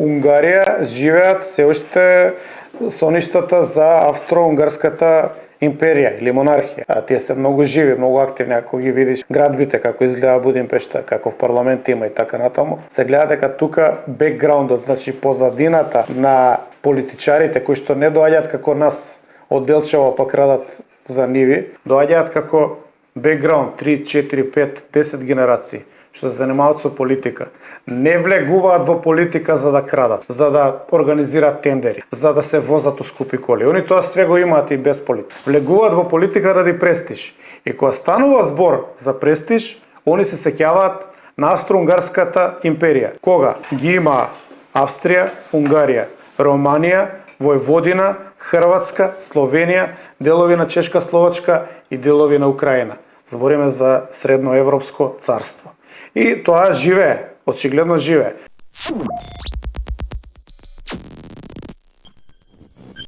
Унгарија живеат се уште соништата за Австро-Унгарската империја или монархија. А тие се многу живи, многу активни, ако ги видиш градбите како изгледа Будимпешта, каков парламент има и така натаму, се гледа дека тука бекграундот, значи позадината на политичарите кои што не доаѓаат како нас од Делчево па крадат за ниви, доаѓаат како бекграунд 3, 4, 5, 10 генерации што се занимаваат со политика. Не влегуваат во политика за да крадат, за да организираат тендери, за да се возат у скупи коли. Они тоа све го имаат и без политика. Влегуваат во политика ради престиж. И кога станува збор за престиж, они се сеќаваат на Австро-Унгарската империја. Кога ги има Австрија, Унгарија, Романија, Војводина, Хрватска, Словенија, делови на Чешка, Словачка и делови на Украина. Збориме за средноевропско царство. И тоа живее, очигледно живее.